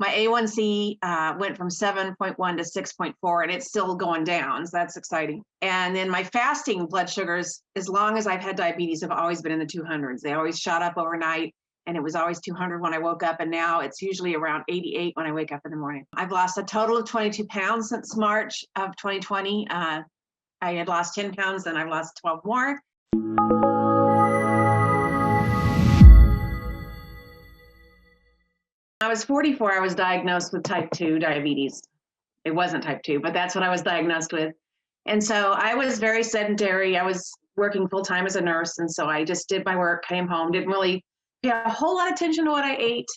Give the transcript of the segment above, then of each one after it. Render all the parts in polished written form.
My A1C went from 7.1 to 6.4, and it's still going down. So that's exciting. And then my fasting blood sugars, as long as I've had diabetes, have always been in the 200s. They always shot up overnight, and it was always 200 when I woke up. And now it's usually around 88 when I wake up in the morning. I've lost a total of 22 pounds since March of 2020. I had lost 10 pounds, then I've lost 12 more. I was 44, I was diagnosed with type 2 diabetes. It wasn't type 2, but that's what I was diagnosed with. And so I was very sedentary. I was working full time as a nurse. And so I just did my work, came home, didn't really pay a whole lot of attention to what I ate,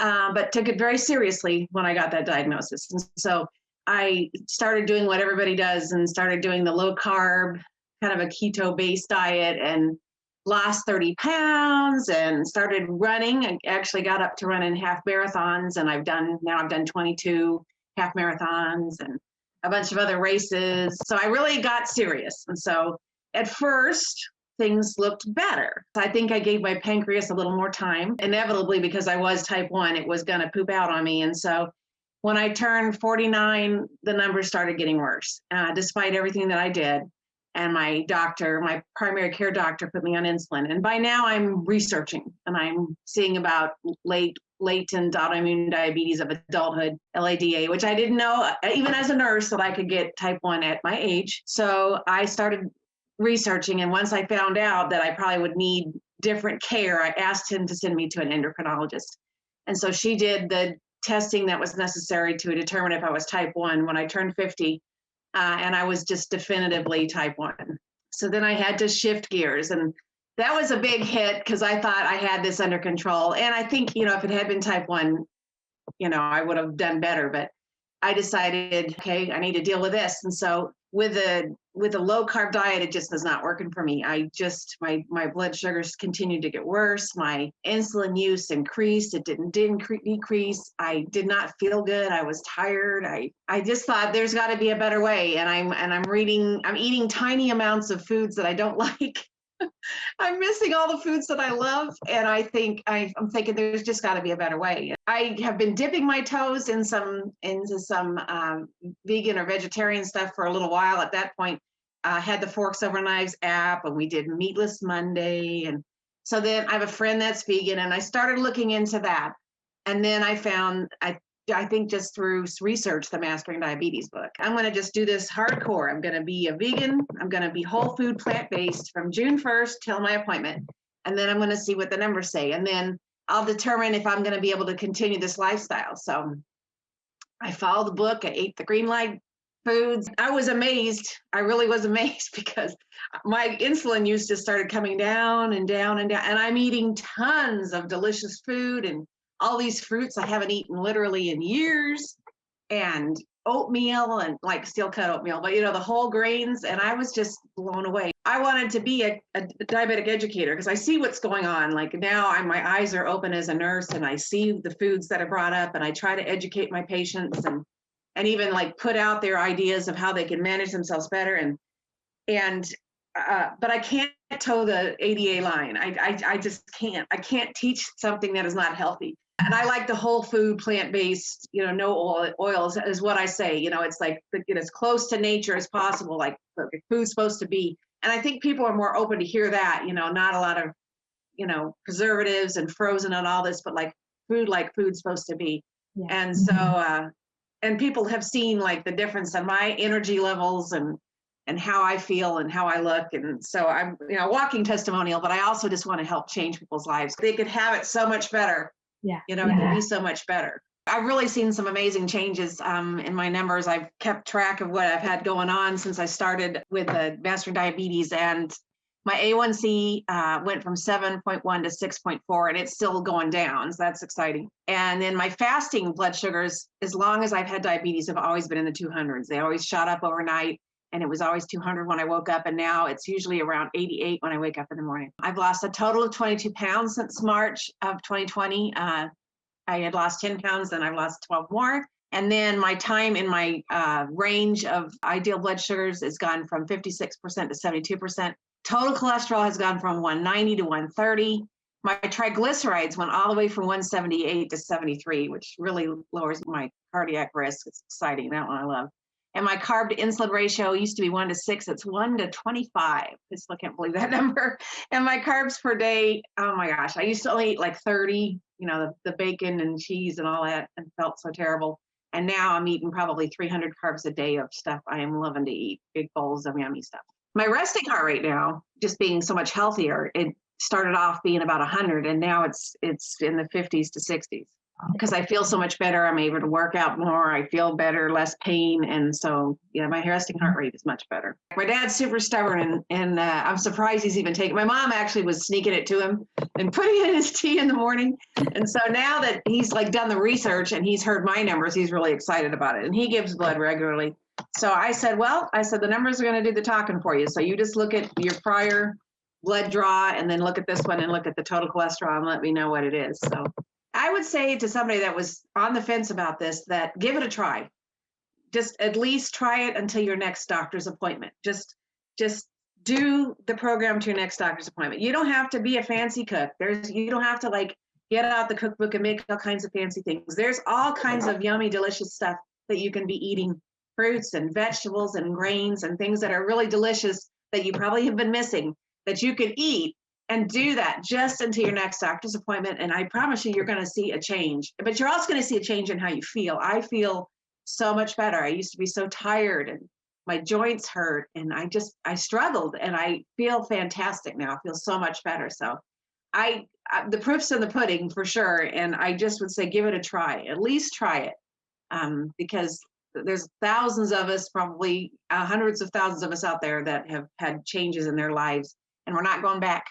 but took it very seriously when I got that diagnosis. And so I started doing what everybody does and started doing the low carb, kind of a keto based diet, and lost 30 pounds and started running. I actually got up to running half marathons, and I've done 22 half marathons and a bunch of other races. So I really got serious. And so at first things looked better. I think I gave my pancreas a little more time. Inevitably, because I was type 1, it was going to poop out on me. And so when I turned 49, the numbers started getting worse, despite everything that I did. And my doctor, my primary care doctor, put me on insulin. And by now I'm researching, and I'm seeing about latent autoimmune diabetes of adulthood, LADA, which I didn't know, even as a nurse, that I could get type 1 at my age. So I started researching. And once I found out that I probably would need different care, I asked him to send me to an endocrinologist. And so she did the testing that was necessary to determine if I was type 1 when I turned 50. And I was just definitively type 1. So then I had to shift gears, and that was a big hit because I thought I had this under control. And I think, if it had been type 1, I would have done better, but I decided, okay, I need to deal with this. And so with a low carb diet, it just is not working for me. My blood sugars continued to get worse. My insulin use increased. It didn't decrease. I did not feel good. I was tired. I just thought there's got to be a better way. And I'm eating tiny amounts of foods that I don't like. I'm missing all the foods that I love. And I'm thinking there's just got to be a better way. I have been dipping my toes into some vegan or vegetarian stuff for a little while. At that point, I had the Forks Over Knives app, and we did Meatless Monday. And so then I have a friend that's vegan, and I started looking into that. And then I found, I think just through research, the Mastering Diabetes book. I'm going to just do this hardcore. I'm going to be a vegan. I'm going to be whole food, plant-based from June 1st till my appointment. And then I'm going to see what the numbers say. And then I'll determine if I'm going to be able to continue this lifestyle. So I followed the book. I ate the green light foods. I was amazed. I really was amazed because my insulin use just started coming down and down and down. And I'm eating tons of delicious food and all these fruits I haven't eaten literally in years, and oatmeal, and like steel cut oatmeal, but the whole grains. And I was just blown away. I wanted to be a diabetic educator because I see what's going on. Like now my eyes are open as a nurse, and I see the foods that are brought up, and I try to educate my patients and even like put out their ideas of how they can manage themselves better. But I can't toe the ADA line. I just can't. I can't teach something that is not healthy. And I like the whole food, plant-based, no oils is what I say. It's like get as close to nature as possible, like food's supposed to be. And I think people are more open to hear that, not a lot of, preservatives and frozen and all this, but like food's supposed to be. Yeah. And so, and people have seen like the difference in my energy levels and how I feel and how I look. And so I'm, walking testimonial, but I also just want to help change people's lives. They could have it so much better. Yeah. It could be so much better. I've really seen some amazing changes in my numbers. I've kept track of what I've had going on since I started with the Mastering Diabetes, and my A1C went from 7.1 to 6.4, and it's still going down. So that's exciting. And then my fasting blood sugars, as long as I've had diabetes, have always been in the 200s. They always shot up overnight, and it was always 200 when I woke up. And now it's usually around 88 when I wake up in the morning. I've lost a total of 22 pounds since March of 2020. I had lost 10 pounds, then I've lost 12 more. And then my time in my range of ideal blood sugars has gone from 56% to 72%. Total cholesterol has gone from 190 to 130. My triglycerides went all the way from 178 to 73, which really lowers my cardiac risk. It's exciting. That one I love. And my carb to insulin ratio used to be 1 to 6. It's 1 to 25. I still can't believe that number. And my carbs per day, oh my gosh, I used to only eat like 30, the bacon and cheese and all that, and felt so terrible. And now I'm eating probably 300 carbs a day of stuff I am loving to eat, big bowls of yummy stuff. My resting heart rate now, just being so much healthier, it started off being about 100, and now it's in the 50s to 60s. Because I feel so much better. I'm able to work out more. I feel better, less pain. And so, yeah, my resting heart rate is much better. My dad's super stubborn, and I'm surprised he's even taking. My mom actually was sneaking it to him and putting it in his tea in the morning. And so now that he's like done the research and he's heard my numbers, he's really excited about it. And he gives blood regularly. So I said, the numbers are going to do the talking for you. So you just look at your prior blood draw and then look at this one and look at the total cholesterol and let me know what it is. So I would say to somebody that was on the fence about this, that give it a try. Just at least try it until your next doctor's appointment. Just do the program to your next doctor's appointment. You don't have to be a fancy cook. You don't have to like get out the cookbook and make all kinds of fancy things. There's all kinds of yummy, delicious stuff that you can be eating, fruits and vegetables and grains and things that are really delicious that you probably have been missing that you could eat. And do that just until your next doctor's appointment. And I promise you, you're going to see a change. But you're also going to see a change in how you feel. I feel so much better. I used to be so tired and my joints hurt. And I struggled. And I feel fantastic now. I feel so much better. So the proof's in the pudding for sure. And I just would say, give it a try. At least try it. Because there's thousands of us, probably hundreds of thousands of us out there that have had changes in their lives. And we're not going back.